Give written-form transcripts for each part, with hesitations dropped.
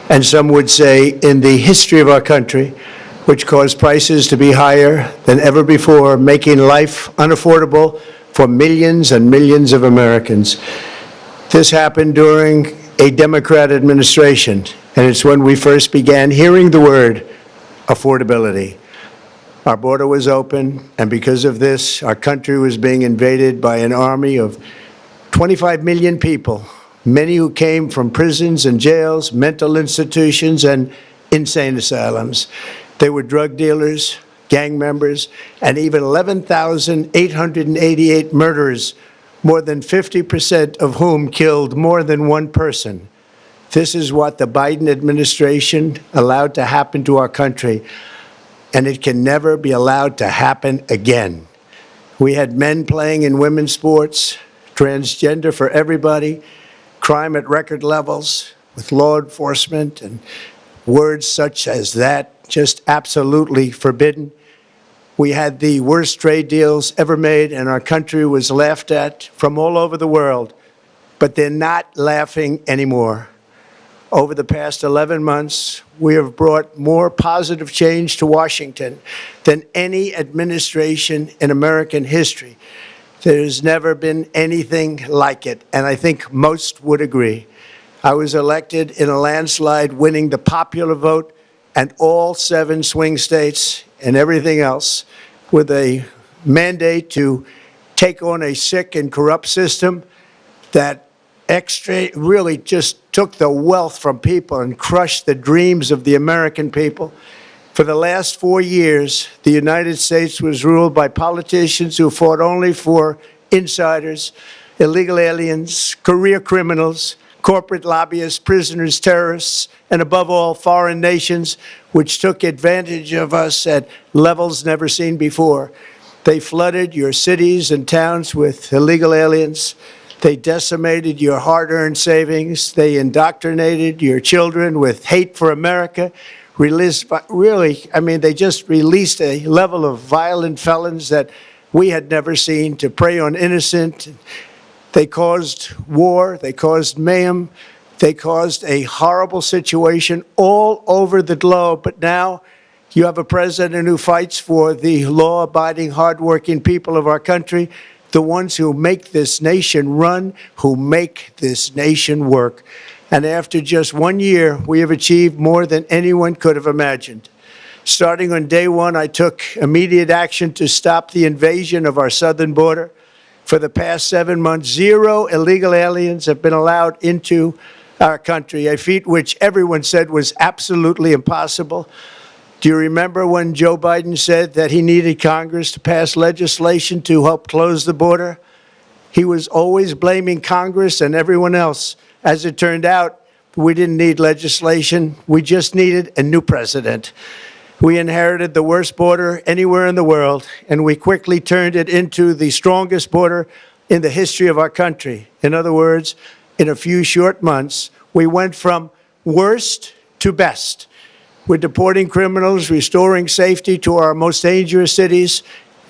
and some would say in the history of our country, which caused prices to be higher than ever before, making life unaffordable for millions and millions of Americans. This happened during a Democrat administration, and it's when we first began hearing the word affordability. Our border was open, and because of this, our country was being invaded by an army of 25 million people, many who came from prisons and jails, mental institutions, and insane asylums. They were drug dealers, gang members, and even 11,888 murderers, more than 50% of whom killed more than one person. This is what the Biden administration allowed to happen to our country, and it can never be allowed to happen again. We had men playing in women's sports, transgender for everybody, crime at record levels with law enforcement, and words such as that just absolutely forbidden. We had the worst trade deals ever made, and our country was laughed at from all over the world, but they're not laughing anymore. Over the past 11 months, we have brought more positive change to Washington than any administration in American history. There's never been anything like it, and I think most would agree. I was elected in a landslide, winning the popular vote and all 7 swing states and everything else, with a mandate to take on a sick and corrupt system that really just took the wealth from people and crushed the dreams of the American people. For the last 4 years, the United States was ruled by politicians who fought only for insiders, illegal aliens, career criminals, corporate lobbyists, prisoners, terrorists, and above all, foreign nations, which took advantage of us at levels never seen before. They flooded your cities and towns with illegal aliens. They decimated your hard-earned savings. They indoctrinated your children with hate for America. They just released a level of violent felons that we had never seen to prey on innocent. They caused war. They caused mayhem. They caused a horrible situation all over the globe. But now you have a president who fights for the law-abiding, hardworking people of our country, the ones who make this nation run, who make this nation work. And after just 1 year, we have achieved more than anyone could have imagined. Starting on day one, I took immediate action to stop the invasion of our southern border. For the past 7 months, 0 illegal aliens have been allowed into our country, a feat which everyone said was absolutely impossible. Do you remember when Joe Biden said that he needed Congress to pass legislation to help close the border? He was always blaming Congress and everyone else. As it turned out, we didn't need legislation. We just needed a new president. We inherited the worst border anywhere in the world, and we quickly turned it into the strongest border in the history of our country. In other words, in a few short months, we went from worst to best. We're deporting criminals, restoring safety to our most dangerous cities.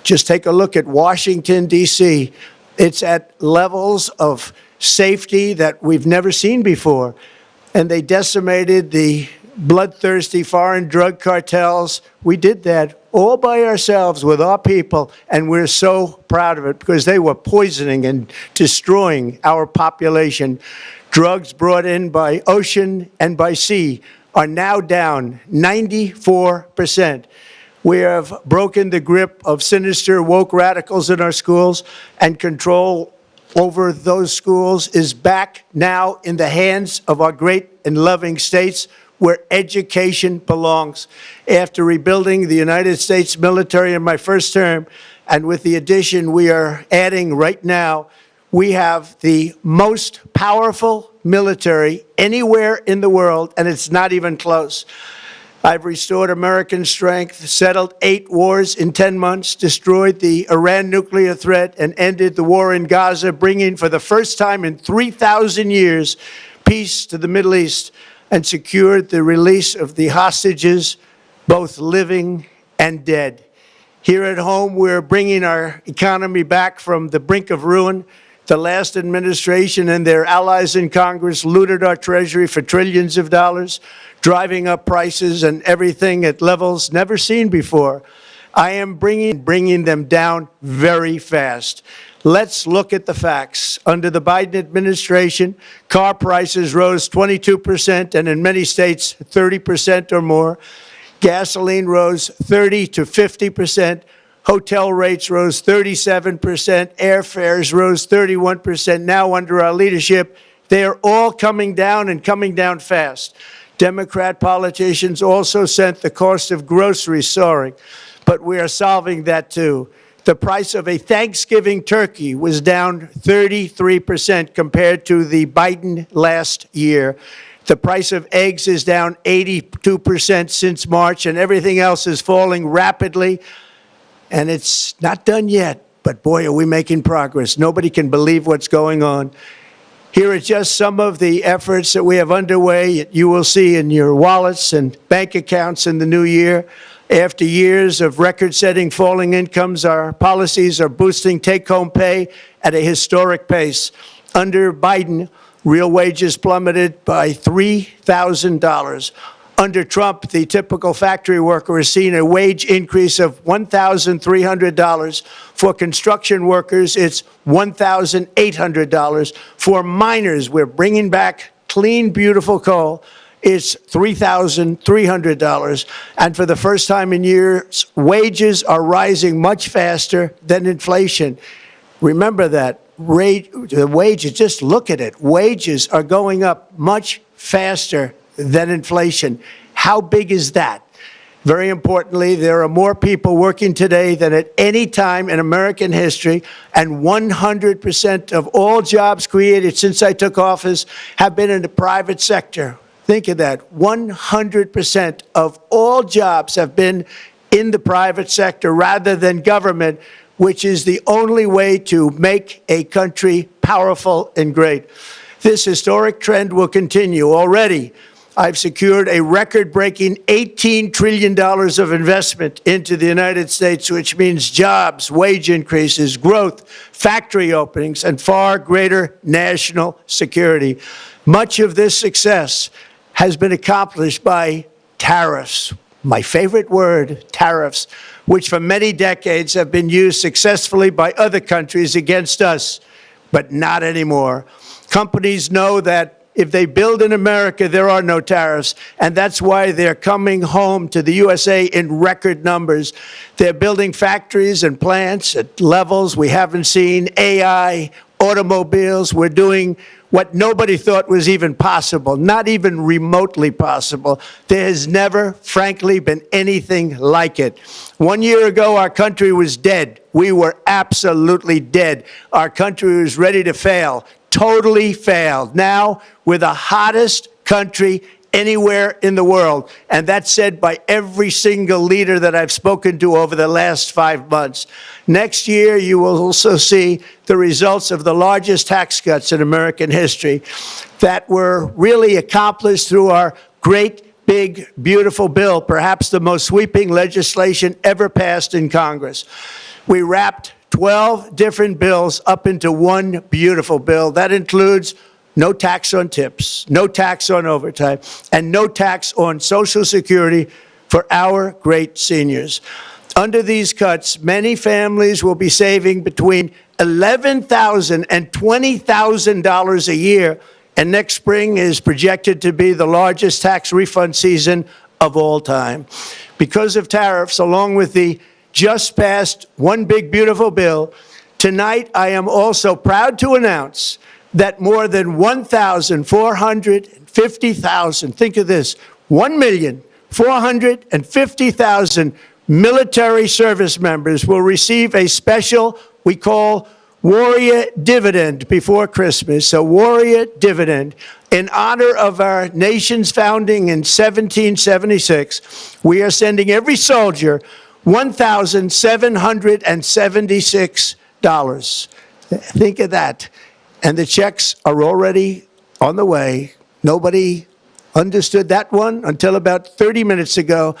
Just take a look at Washington, D.C. It's at levels of safety that we've never seen before. And they decimated the bloodthirsty foreign drug cartels. We did that all by ourselves with our people, and we're so proud of it because they were poisoning and destroying our population. Drugs brought in by ocean and by sea are now down 94%. We have broken the grip of sinister woke radicals in our schools, and control over those schools is back now in the hands of our great and loving states where education belongs. After rebuilding the United States military in my first term, and with the addition we are adding right now, we have the most powerful military anywhere in the world, and it's not even close. I've restored American strength, settled 8 wars in 10 months, destroyed the Iran nuclear threat, and ended the war in Gaza, bringing for the first time in 3,000 years peace to the Middle East, and secured the release of the hostages, both living and dead. Here at home, we're bringing our economy back from the brink of ruin. The last administration and their allies in Congress looted our Treasury for trillions of dollars, driving up prices and everything at levels never seen before. I am bringing them down very fast. Let's look at the facts. Under the Biden administration, car prices rose 22%, and in many states, 30% or more. Gasoline rose 30 to 50%. Hotel rates rose 37%. Airfares rose 31%. Now, under our leadership, they are all coming down and coming down fast. Democrat politicians also sent the cost of groceries soaring, but we are solving that too. The price of a Thanksgiving turkey was down 33% compared to the Biden last year. The price of eggs is down 82% since March, and everything else is falling rapidly. And it's not done yet, but boy, are we making progress. Nobody can believe what's going on. Here are just some of the efforts that we have underway. You will see in your wallets and bank accounts in the new year. After years of record-setting falling incomes, our policies are boosting take-home pay at a historic pace. Under Biden, real wages plummeted by $3,000. Under Trump, the typical factory worker has seen a wage increase of $1,300. For construction workers, it's $1,800. For miners, we're bringing back clean, beautiful coal. It's $3,300. And for the first time in years, wages are rising much faster than inflation. Remember that. The wages, just look at it. Wages are going up much faster than inflation. How big is that? Very importantly, there are more people working today than at any time in American history, and 100% of all jobs created since I took office have been in the private sector. Think of that. 100% of all jobs have been in the private sector rather than government, which is the only way to make a country powerful and great. This historic trend will continue. Already, I've secured a record-breaking $18 trillion of investment into the United States, which means jobs, wage increases, growth, factory openings, and far greater national security. Much of this success has been accomplished by tariffs. My favorite word, tariffs, which for many decades have been used successfully by other countries against us, but not anymore. Companies know that if they build in America, there are no tariffs, and that's why they're coming home to the USA in record numbers. They're building factories and plants at levels we haven't seen, AI, automobiles. We're doing what nobody thought was even possible, not even remotely possible. There has never, frankly, been anything like it. 1 year ago, our country was dead. We were absolutely dead. Our country was ready to fail, totally failed. Now, we're the hottest country anywhere in the world, and that's said by every single leader that I've spoken to over the last 5 months. Next year, you will also see the results of the largest tax cuts in American history that were really accomplished through our great, big, beautiful bill, perhaps the most sweeping legislation ever passed in Congress. We wrapped 12 different bills up into one beautiful bill. That includes no tax on tips, no tax on overtime, and no tax on Social Security for our great seniors. Under these cuts, many families will be saving between $11,000 and $20,000 a year, and next spring is projected to be the largest tax refund season of all time. Because of tariffs, along with the just passed One Big Beautiful Bill, tonight I am also proud to announce that more than 1,450,000, think of this, 1,450,000 military service members will receive a special, we call Warrior Dividend before Christmas, a Warrior Dividend. In honor of our nation's founding in 1776, we are sending every soldier $1,776. Think of that. And the checks are already on the way. Nobody understood that one until about 30 minutes ago.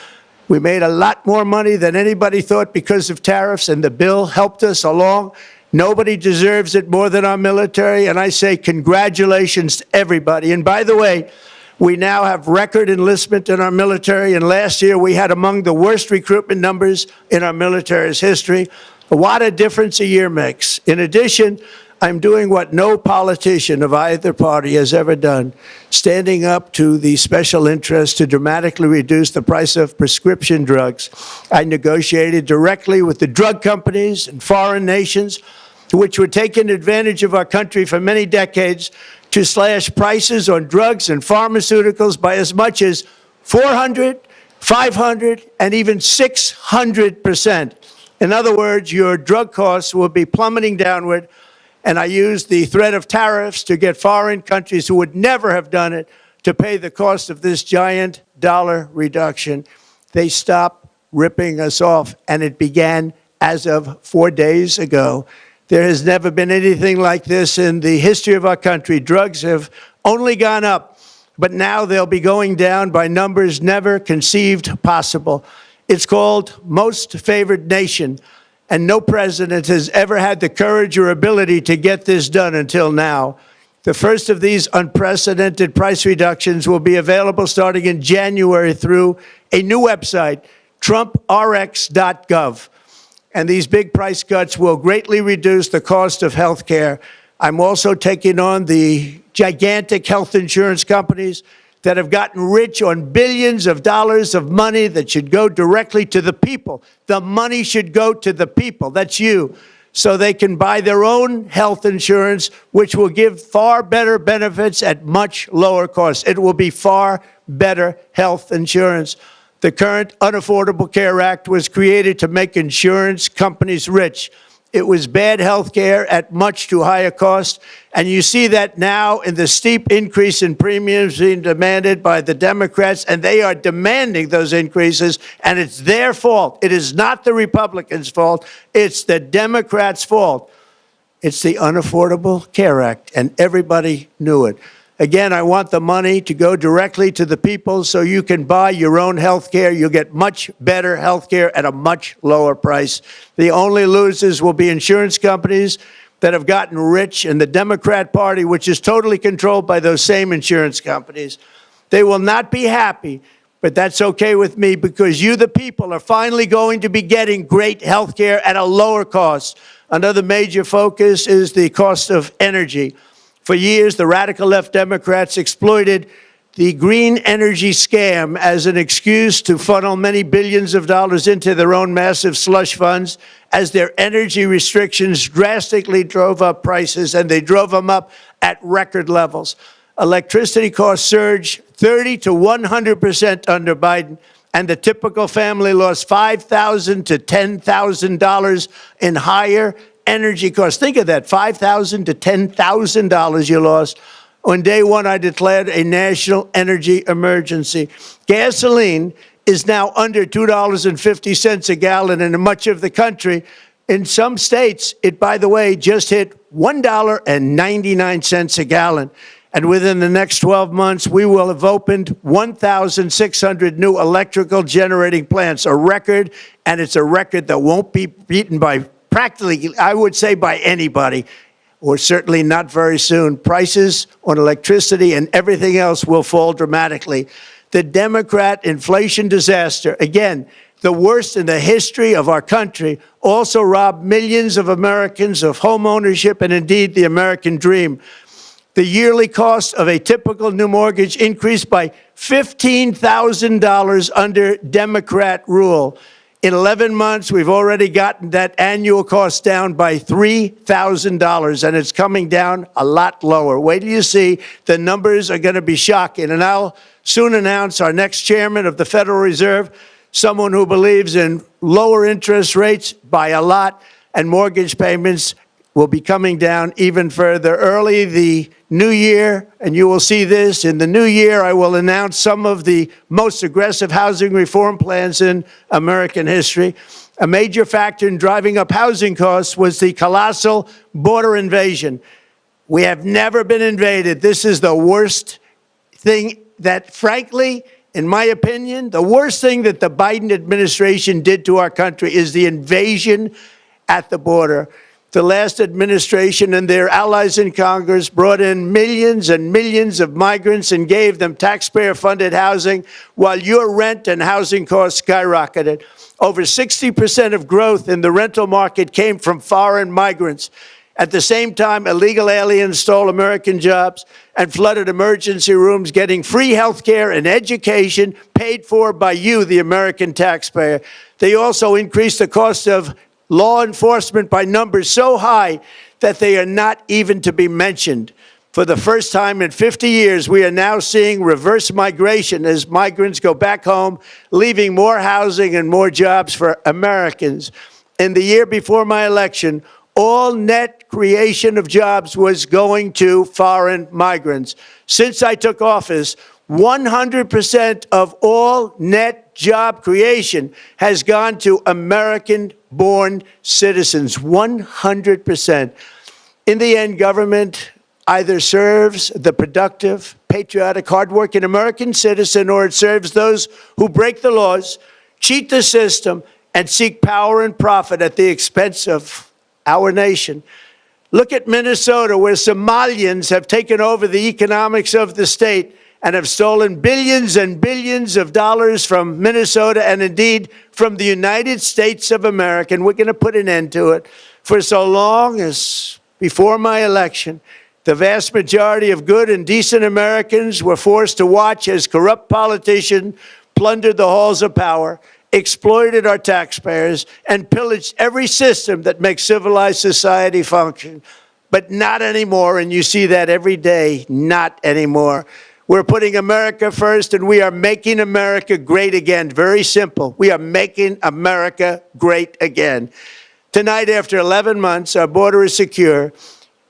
We made a lot more money than anybody thought because of tariffs, and the bill helped us along. Nobody deserves it more than our military, and I say congratulations to everybody. And by the way, we now have record enlistment in our military, and last year we had among the worst recruitment numbers in our military's history. What a difference a year makes. In addition, I'm doing what no politician of either party has ever done, standing up to the special interests to dramatically reduce the price of prescription drugs. I negotiated directly with the drug companies and foreign nations, which were taking advantage of our country for many decades, to slash prices on drugs and pharmaceuticals by as much as 400, 500, and even 600%. In other words, your drug costs will be plummeting downward. And I used the threat of tariffs to get foreign countries who would never have done it to pay the cost of this giant dollar reduction. They stopped ripping us off, and it began as of 4 days ago. There has never been anything like this in the history of our country. Drugs have only gone up, but now they'll be going down by numbers never conceived possible. It's called Most Favored Nation. And no president has ever had the courage or ability to get this done until now. The first of these unprecedented price reductions will be available starting in January through a new website, trumprx.gov. And these big price cuts will greatly reduce the cost of health care. I'm also taking on the gigantic health insurance companies that have gotten rich on billions of dollars of money that should go directly to the people. The money should go to the people, that's you, so they can buy their own health insurance, which will give far better benefits at much lower costs. It will be far better health insurance. The current Unaffordable Care Act was created to make insurance companies rich. It was bad health care at much too high a cost, and you see that now in the steep increase in premiums being demanded by the Democrats, and they are demanding those increases, and it's their fault. It is not the Republicans' fault. It's the Democrats' fault. It's the Unaffordable Care Act, and everybody knew it. Again, I want the money to go directly to the people so you can buy your own health care. You'll get much better health care at a much lower price. The only losers will be insurance companies that have gotten rich, and the Democrat Party, which is totally controlled by those same insurance companies. They will not be happy, but that's okay with me, because you, the people, are finally going to be getting great health care at a lower cost. Another major focus is the cost of energy. For years, the radical left Democrats exploited the green energy scam as an excuse to funnel many billions of dollars into their own massive slush funds, as their energy restrictions drastically drove up prices, and they drove them up at record levels. Electricity costs surged 30 to 100% under Biden, and the typical family lost $5,000 to $10,000 in higher energy costs. Think of that, $5,000 to $10,000 you lost. On day one, I declared a national energy emergency. Gasoline is now under $2.50 a gallon in much of the country. In some states, it, by the way, just hit $1.99 a gallon. And within the next 12 months, we will have opened 1,600 new electrical generating plants, a record, and it's a record that won't be beaten by practically, I would say, by anybody, or certainly not very soon. Prices on electricity and everything else will fall dramatically. The Democrat inflation disaster, again, the worst in the history of our country, also robbed millions of Americans of home ownership and indeed the American dream. The yearly cost of a typical new mortgage increased by $15,000 under Democrat rule. In 11 months, we've already gotten that annual cost down by $3,000, and it's coming down a lot lower. Wait till you see. The numbers are going to be shocking. And I'll soon announce our next chairman of the Federal Reserve, someone who believes in lower interest rates by a lot, and mortgage payments will be coming down even further. Early the new year, and you will see this, in the new year, I will announce some of the most aggressive housing reform plans in American history. A major factor in driving up housing costs was the colossal border invasion. We have never been invaded. This is the worst thing that, frankly, in my opinion, the worst thing that the Biden administration did to our country is the invasion at the border. The last administration and their allies in Congress brought in millions and millions of migrants and gave them taxpayer-funded housing while your rent and housing costs skyrocketed. Over 60% of growth in the rental market came from foreign migrants. At the same time, illegal aliens stole American jobs and flooded emergency rooms, getting free health care and education paid for by you, the American taxpayer. They also increased the cost of law enforcement by numbers so high that they are not even to be mentioned. For the first time in 50 years, we are now seeing reverse migration as migrants go back home, leaving more housing and more jobs for Americans. In the year before my election, all net creation of jobs was going to foreign migrants. Since I took office, 100% of all net job creation has gone to American-born citizens, 100%. In the end, government either serves the productive, patriotic, hardworking American citizen, or it serves those who break the laws, cheat the system, and seek power and profit at the expense of our nation. Look at Minnesota, where Somalians have taken over the economics of the state and have stolen billions and billions of dollars from Minnesota and indeed from the United States of America. And we're going to put an end to it. For so long as before my election, the vast majority of good and decent Americans were forced to watch as corrupt politicians plundered the halls of power, exploited our taxpayers, and pillaged every system that makes civilized society function. But not anymore, and you see that every day, not anymore. We're putting America first, and we are making America great again. Very simple. We are making America great again. Tonight, after 11 months, our border is secure.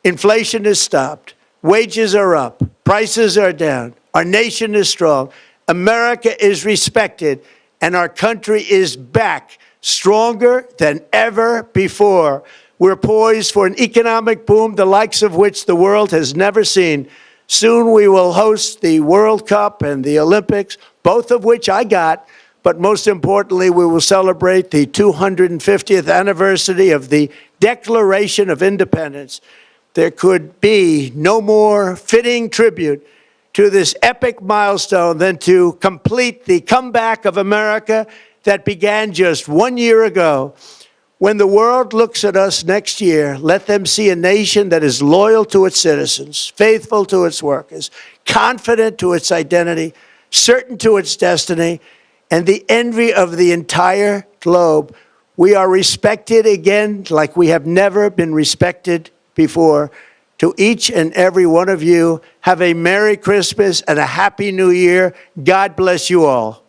Inflation is stopped. Wages are up. Prices are down. Our nation is strong. America is respected, and our country is back, stronger than ever before. We're poised for an economic boom, the likes of which the world has never seen. Soon we will host the World Cup and the Olympics, both of which I got. But most importantly, we will celebrate the 250th anniversary of the Declaration of Independence. There could be no more fitting tribute to this epic milestone than to complete the comeback of America that began just 1 year ago. When the world looks at us next year, let them see a nation that is loyal to its citizens, faithful to its workers, confident to its identity, certain to its destiny, and the envy of the entire globe. We are respected again like we have never been respected before. To each and every one of you, have a Merry Christmas and a Happy New Year. God bless you all.